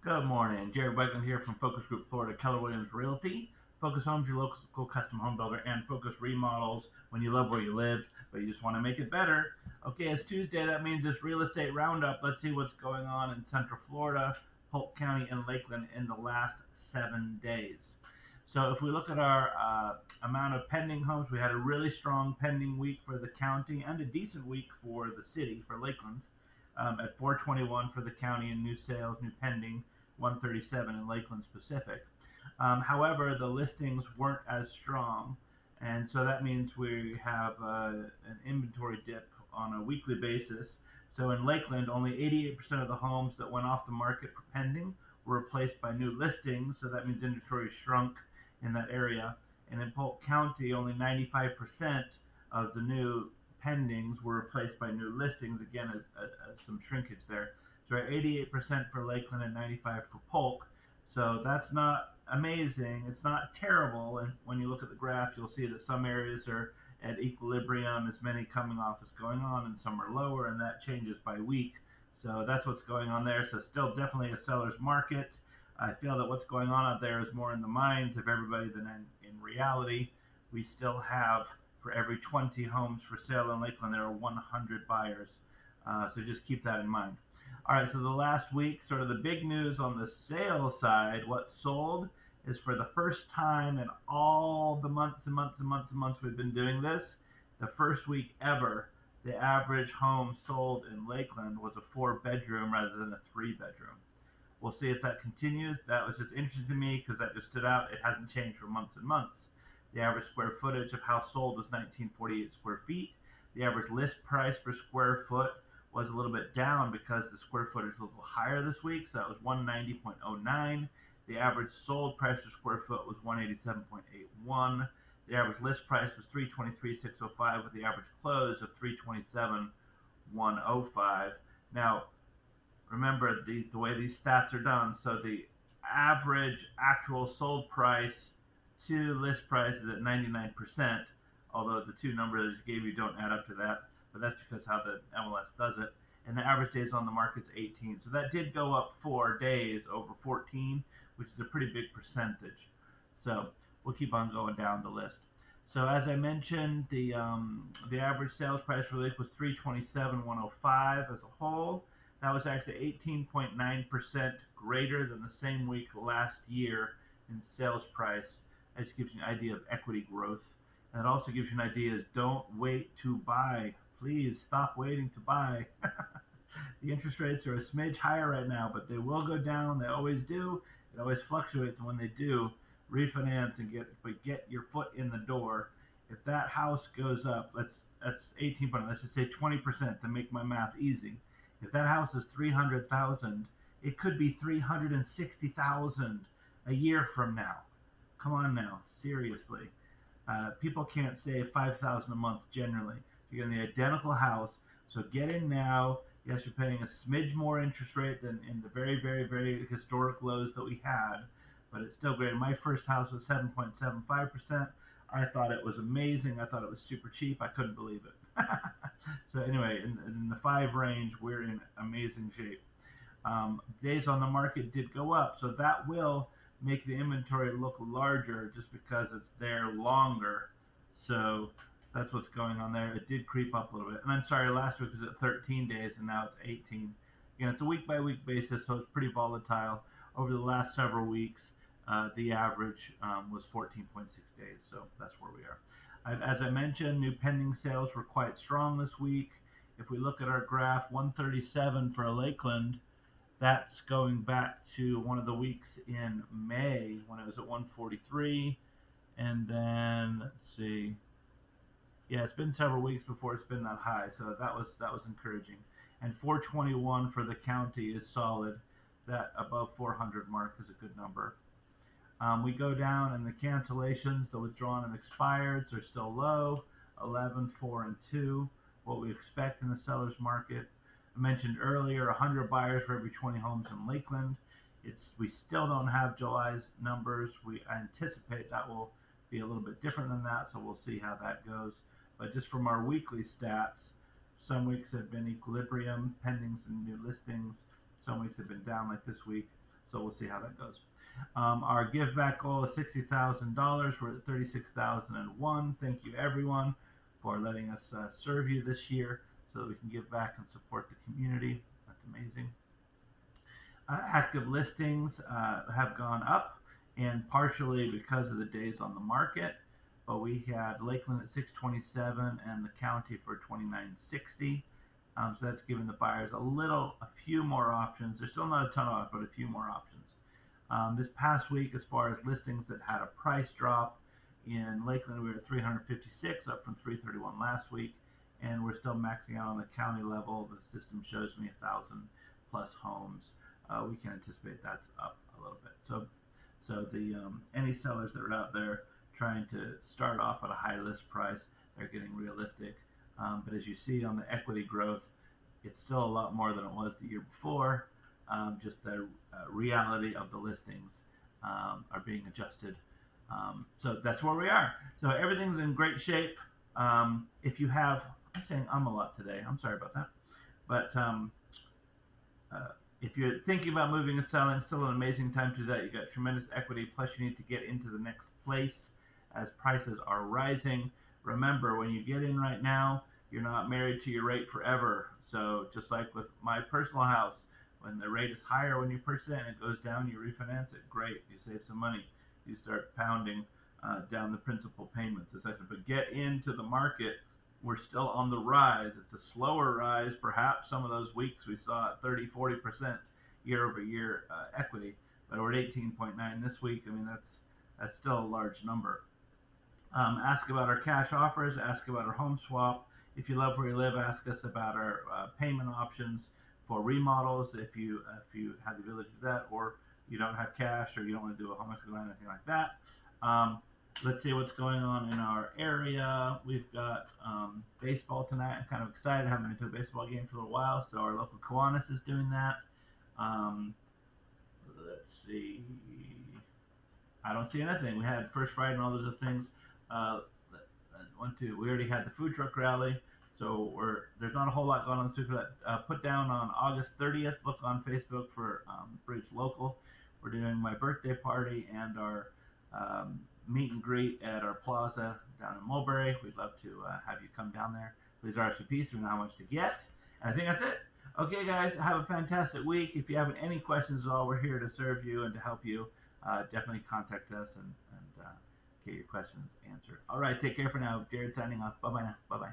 Good morning. Jared Weggeland here from Focus Group Florida, Keller Williams Realty. Focus Homes, your local custom home builder, and Focus Remodels when you love where you live, but you just want to make it better. Okay, it's Tuesday. That means it's Real Estate Roundup. Let's see what's going on in Central Florida, Polk County, and Lakeland in the last 7 days. So if we look at our amount of pending homes, we had a really strong pending week for the county and a decent week for the city, for Lakeland, at 421 for the county in new sales, new pending, 137 in Lakeland specific. However, the listings weren't as strong, and so that means we have an inventory dip on a weekly basis. So in Lakeland, only 88% of the homes that went off the market for pending were replaced by new listings, so that means inventory shrunk in that area. And in Polk County, only 95% of the new pendings were replaced by new listings. Again, some shrinkage there. So we're at 88% for Lakeland and 95% for Polk. So that's not amazing. It's not terrible. And when you look at the graph, you'll see that some areas are at equilibrium, as many coming off as going on, and some are lower, and that changes by week. So that's what's going on there. So still definitely a seller's market. I feel that what's going on out there is more in the minds of everybody than in reality. We still have, for every 20 homes for sale in Lakeland, there are 100 buyers. So just keep that in mind. All right, so the last week, sort of the big news on the sale side, what sold is, for the first time in all the months and months and months and months we've been doing this, the first week ever, the average home sold in Lakeland was a 4-bedroom rather than a 3-bedroom. We'll see if that continues. That was just interesting to me because that just stood out. It hasn't changed for months and months. The average square footage of house sold was 1948 square feet. The average list price per square foot was a little bit down because the square footage was a little higher this week, so that was 190.09. The average sold price per square foot was 187.81. The average list price was 323,605 with the average close of 327,105. Now, remember the way these stats are done. So the average actual sold price to list price is at 99%, although the two numbers I gave you don't add up to that, but that's because how the MLS does it. And the average days on the market's 18. So that did go up 4 days over 14, which is a pretty big percentage. So we'll keep on going down the list. So as I mentioned, the average sales price for the week was 327,105 as a whole. That was actually 18.9% greater than the same week last year in sales price. That just gives you an idea of equity growth. And it also gives you an idea is don't wait to buy. Please stop waiting to buy. The interest rates are a smidge higher right now, but they will go down. They always do. It always fluctuates. And when they do, refinance and get your foot in the door. If that house goes up, that's 18%. Let's just say 20% to make my math easy. If that house is 300,000, it could be 360,000 a year from now. Come on now, seriously. People can't save 5,000 a month generally. You're in the identical house, so get in now. Yes, you're paying a smidge more interest rate than in the very, very, very historic lows that we had, but it's still great. My first house was 7.75%. I thought it was amazing. I thought it was super cheap. I couldn't believe it. So anyway, in the 5 range, we're in amazing shape. Days on the market did go up, so that will make the inventory look larger just because it's there longer. So that's what's going on there. It did creep up a little bit. And I'm sorry, last week was at 13 days and now it's 18. Again, it's a week by week basis, so it's pretty volatile. Over the last several weeks, the average was 14.6 days, so that's where we are. As I mentioned, new pending sales were quite strong this week. If we look at our graph, 137 for Lakeland, that's going back to one of the weeks in May when it was at 143. And then let's see, yeah, it's been several weeks before it's been that high, so that was encouraging. And 421 for the county is solid. That above 400 mark is a good number. We go down, and the cancellations, the withdrawn and expireds, are still low, 11, 4, and 2. What we expect in the seller's market. I mentioned earlier, 100 buyers for every 20 homes in Lakeland. We still don't have July's numbers. We anticipate that will be a little bit different than that, so we'll see how that goes. But just from our weekly stats, some weeks have been equilibrium, pendings and new listings. Some weeks have been down like this week. So we'll see how that goes. Our give back goal is $60,000. We're at 36,001. Thank you everyone for letting us serve you this year so that we can give back and support the community. That's amazing. Active listings have gone up, and partially because of the days on the market. But we had Lakeland at 627 and the county for 2960. So that's giving the buyers a few more options. There's still not a ton of it, but a few more options. This past week, as far as listings that had a price drop, in Lakeland we were at 356, up from 331 last week, and we're still maxing out on the county level. The system shows me 1,000 plus homes. We can anticipate that's up a little bit. So the any sellers that are out there trying to start off at a high list price, they're getting realistic. But as you see on the equity growth, it's still a lot more than it was the year before. Just the reality of the listings are being adjusted. So that's where we are. So everything's in great shape. If you have, I'm saying a lot today. I'm sorry about that. But if you're thinking about moving and selling, still an amazing time to do that. You got tremendous equity, plus you need to get into the next place as prices are rising. Remember, when you get in right now, you're not married to your rate forever. So just like with my personal house, when the rate is higher when you purchase it and it goes down, you refinance it. Great, you save some money. You start pounding down the principal payments, etc. But get into the market. We're still on the rise. It's a slower rise. Perhaps some of those weeks we saw at 30-40% year over year equity, but we're at 18.9 this week. I mean, that's still a large number. Ask about our cash offers. Ask about our home swap. If you love where you live, ask us about our payment options for remodels. If you have the ability to do that, or you don't have cash, or you don't want to do a home equity line, anything like that. Let's see what's going on in our area. We've got baseball tonight. I'm kind of excited. I haven't been to a baseball game for a while, so our local Kiwanis is doing that. Let's see. I don't see anything. We had First Friday and all those other things. We already had the food truck rally, so there's not a whole lot going on this week. Put down on August 30th. Look on Facebook for Bridge Local. We're doing my birthday party and our meet and greet at our plaza down in Mulberry. We'd love to have you come down there. Please RSVP so we know how much to get. And I think that's it. Okay, guys, have a fantastic week. If you have any questions at all, we're here to serve you and to help you. Definitely contact us and get your questions answered. All right, take care for now. Jared signing off. Bye-bye now. Bye-bye.